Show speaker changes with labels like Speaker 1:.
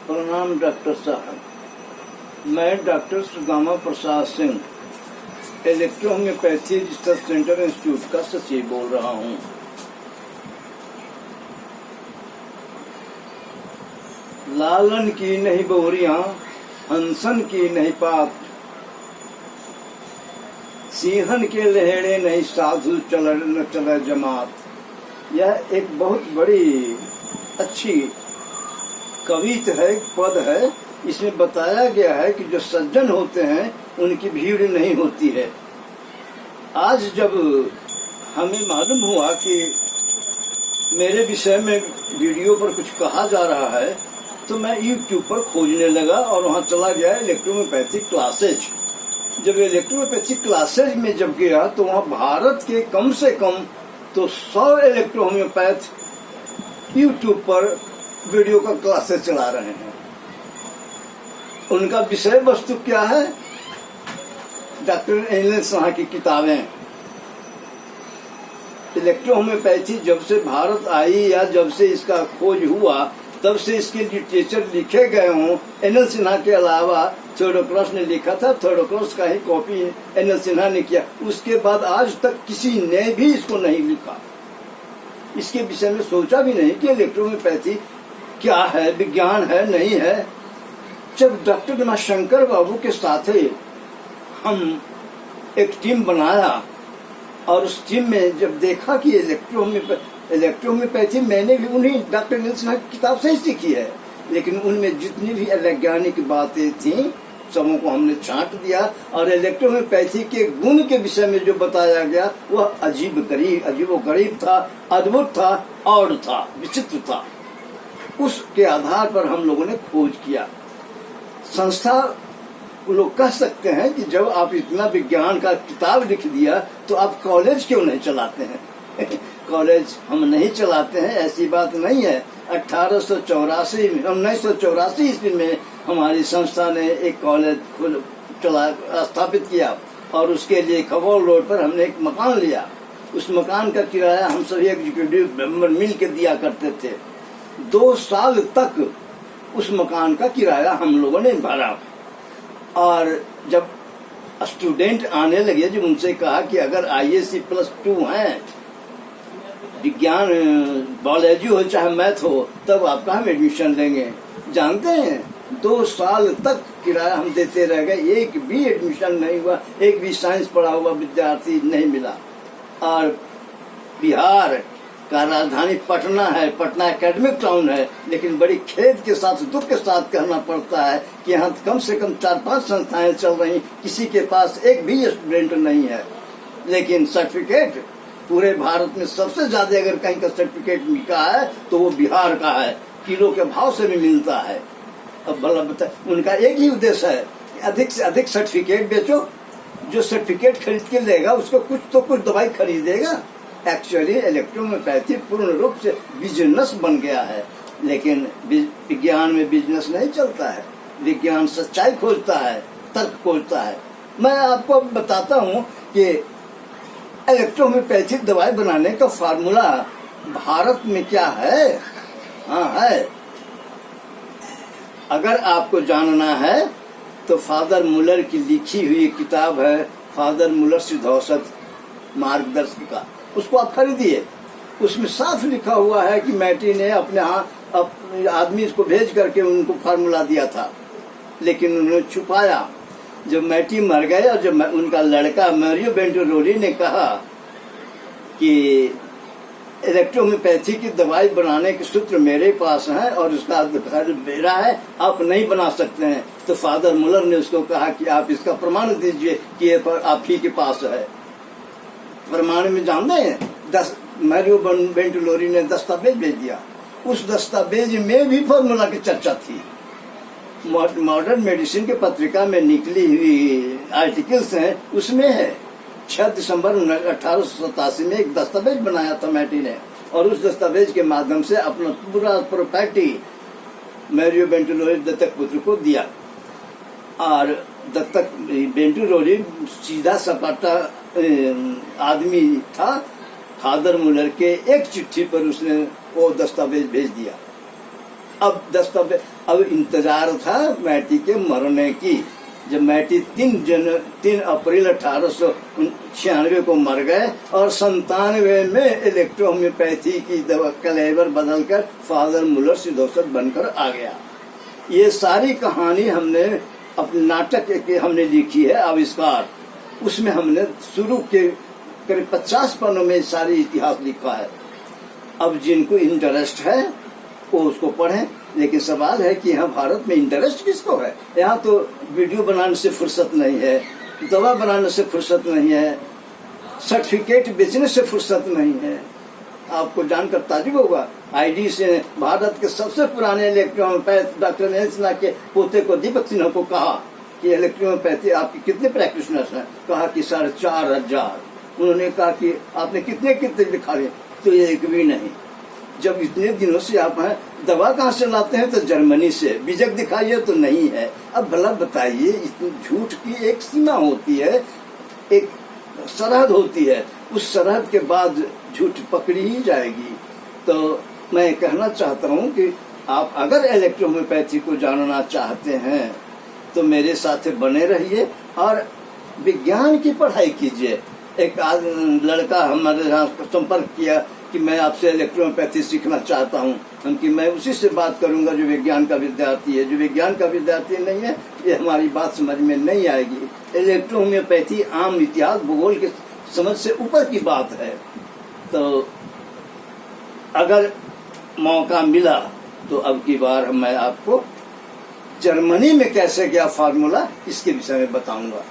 Speaker 1: प्रणाम डॉक्टर साहब, मैं doctor Sudama Prasad Singh electrohomeopathy research center institute का सचिव बोल रहा हूँ। लालन की नहीं बोरियां, हंसन की नहीं पात, सिंहन के लहेड़े नहीं साधु न चले जमात। यह एक बहुत बड़ी अच्छी कविता है, पद है। इसमें बताया गया है कि जो सज्जन होते हैं उनकी भीड़ नहीं होती है। आज जब हमें मालूम हुआ कि मेरे विषय में वीडियो पर कुछ कहा जा रहा है, तो मैं YouTube पर खोजने लगा और वहाँ चला गया इलेक्ट्रोहोम्योपैथिक क्लासेज। जब इलेक्ट्रोहोम्योपैथिक क्लासेज में जब गया तो वहाँ भारत के कम से कम तो 100 इलेक्ट्रोहोम्योपैथ YouTube पर वीडियो का क्लासेस चला रहे हैं। उनका विषय वस्तु क्या है? डॉक्टर एन साहा की किताबें। इलेक्ट्रोहोम्योपैथी जब से भारत आई या जब से इसका खोज हुआ तब से इसके लिटरेचर लिखे गए हों। एन सिन्हा के अलावा थोडोक्रॉस ने लिखा था, थोडोक्रॉस का ही कॉपी एन सिन्हा ने किया। उसके बाद आज तक किसी ने भी इसको नहीं लिखा, इसके विषय में सोचा भी नहीं कि इलेक्ट्रोहोम्योपैथी क्या है, विज्ञान है नहीं है। जब डॉक्टर रमाशंकर बाबू के साथ हम एक टीम बनाया और उस टीम में जब देखा कि इलेक्ट्रोहोम्योपैथी मैंने भी उन्हीं डॉक्टर नीलसन की किताब से ही सीखी है, लेकिन उनमें जितनी भी वैज्ञानिक बातें थी सबों को हमने छांट दिया और इलेक्ट्रोहोम्योपैथी के गुण के विषय में जो बताया गया वह अजीबोगरीब था, अद्भुत था, और था, विचित्र था। उसके आधार पर हम लोगों ने खोज किया। संस्था लोग कह सकते हैं कि जब आप इतना विज्ञान का किताब लिख दिया तो आप कॉलेज क्यों नहीं चलाते हैं? कॉलेज हम नहीं चलाते हैं, ऐसी बात नहीं है। 1984 ईस्वी में हमारी संस्था ने एक कॉलेज स्थापित किया और उसके लिए खगौल रोड पर हमने एक मकान लिया। उस मकान का किराया हम सभी एग्जीक्यूटिव मेंबर मिल के दिया करते थे। 2 साल तक उस मकान का किराया हम लोगों ने भरा और जब स्टूडेंट आने लगे, जब उनसे कहा कि अगर ISC +2 हैं, विज्ञान बायोलॉजी हो चाहे मैथ हो, तब आपका हम एडमिशन लेंगे। जानते हैं 2 साल तक किराया हम देते रह गए, एक भी एडमिशन नहीं हुआ, एक भी साइंस पढ़ा हुआ विद्यार्थी नहीं मिला। और बिहार का राजधानी पटना है, पटना एकेडमिक टाउन है, लेकिन बड़ी खेद के साथ, दुख के साथ कहना पड़ता है कि यहाँ कम से कम 4-5 संस्थाएं चल रही, किसी के पास एक भी स्टूडेंट नहीं है। लेकिन सर्टिफिकेट पूरे भारत में सबसे ज्यादा अगर कहीं का सर्टिफिकेट मिला है तो वो बिहार का है, किलो के भाव से भी मिलता है। अब भला बता, उनका एक ही उद्देश्य है कि अधिक से अधिक सर्टिफिकेट बेचो। जो सर्टिफिकेट खरीद के लेगा उसको कुछ तो कुछ दवाई खरीदेगा। एक्चुअली इलेक्ट्रोहोम्योपैथी पूर्ण रूप से बिजनेस बन गया है, लेकिन विज्ञान में बिजनेस नहीं चलता है। विज्ञान सच्चाई खोजता है, तर्क खोजता है। मैं आपको बताता हूँ कि इलेक्ट्रोहोम्योपैथिक दवाई बनाने का फार्मूला भारत में क्या है। हाँ है, अगर आपको जानना है तो फादर मुलर की लिखी हुई किताब है, फादर मुलर सिद्धौषध मार्गदर्शिका, उसको आप खरीदिए। उसमें साफ लिखा हुआ है कि मैटी ने अपने आदमी को भेज करके उनको फार्मूला दिया था, लेकिन उन्होंने छुपाया। जब मैटी मर गए और जब उनका लड़का मैरियो बेंटोरोली ने कहा कि इलेक्ट्रोहोम्योपैथी की दवाई बनाने के सूत्र मेरे पास हैं और उसका अधिकार मेरा है, आप नहीं बना सकते हैं, तो फादर मुलर ने उसको कहा कि आप इसका प्रमाण दीजिए कि ये पर आप ही के पास है। प्रमाण में जानते हैं, मैरियो बेंटोरोली ने दस्तावेज भेज दिया। उस दस्तावेज में भी फार्मूला की चर्चा थी। मॉडर्न मेडिसिन के पत्रिका में निकली हुई आर्टिकल्स हैं, उसमें है। 6 दिसंबर 1887 में एक दस्तावेज बनाया था मैटी ने और उस दस्तावेज के माध्यम से अपना पूरा प्रॉपर्टी मैरियो बेंटोरोली दत्तक पुत्र को दिया। और दत्तक बेंटोरोली सीधा सपाटा आदमी था। फादर मुलर के एक चिट्ठी पर उसने वो दस्तावेज भेज दिया। अब दस्तावेज, अब इंतजार था मैटी के मरने की। जब मैटी 3 अप्रैल 1896 को मर गए और 97 में इलेक्ट्रोहोम्योपैथी की दवा कलेवर बदलकर फादर मुलर सिद्धौसत बनकर आ गया। ये सारी कहानी हमने अपने नाटक के हमने लिखी है आविष्कार, उसमें हमने शुरू के करीब 50 पन्नों में सारी इतिहास लिखा है। अब जिनको इंटरेस्ट है वो उसको पढ़ें, लेकिन सवाल है कि यहाँ भारत में इंटरेस्ट किसको है? यहाँ तो वीडियो बनाने से फुर्सत नहीं है, दवा बनाने से फुर्सत नहीं है, सर्टिफिकेट बेचने से फुर्सत नहीं है। आपको जानकर ताजुब होगा, आईडी से भारत के सबसे पुराने इलेक्ट्रोहोम्योपैथ डॉक्टर नरेंद्र सिन्हा के पोते को दीपक सिन्हा को कहा कि इलेक्ट्रोहोम्योपैथी आपके कितने प्रैक्टिशनर्स हैं? कहा कि 4,500। उन्होंने कहा कि आपने कितने दिखा रहे? तो ये एक भी नहीं। जब इतने दिनों से आप हैं, दवा कहाँ से लाते हैं? तो जर्मनी से। बीजक दिखाइए तो नहीं है। अब भला बताइए, इतनी झूठ की एक सीमा होती है, एक सरहद होती है, उस सरहद के बाद झूठ पकड़ी ही जाएगी। तो मैं कहना चाहता हूँ कि आप अगर इलेक्ट्रोहोम्योपैथी को जानना चाहते हैं तो मेरे साथ बने रहिए और विज्ञान की पढ़ाई कीजिए। एक लड़का हमारे यहाँ संपर्क किया कि मैं आपसे इलेक्ट्रोहोम्योपैथी सीखना चाहता हूँ, कि मैं उसी से बात करूंगा जो विज्ञान का विद्यार्थी है। जो विज्ञान का विद्यार्थी नहीं है, ये हमारी बात समझ में नहीं आएगी। इलेक्ट्रोहोम्योपैथी आम इतिहास भूगोल के समझ से ऊपर की बात है। तो अगर मौका मिला तो अब की बार मैं आपको जर्मनी में कैसे गया फार्मूला, इसके विषय में बताऊंगा।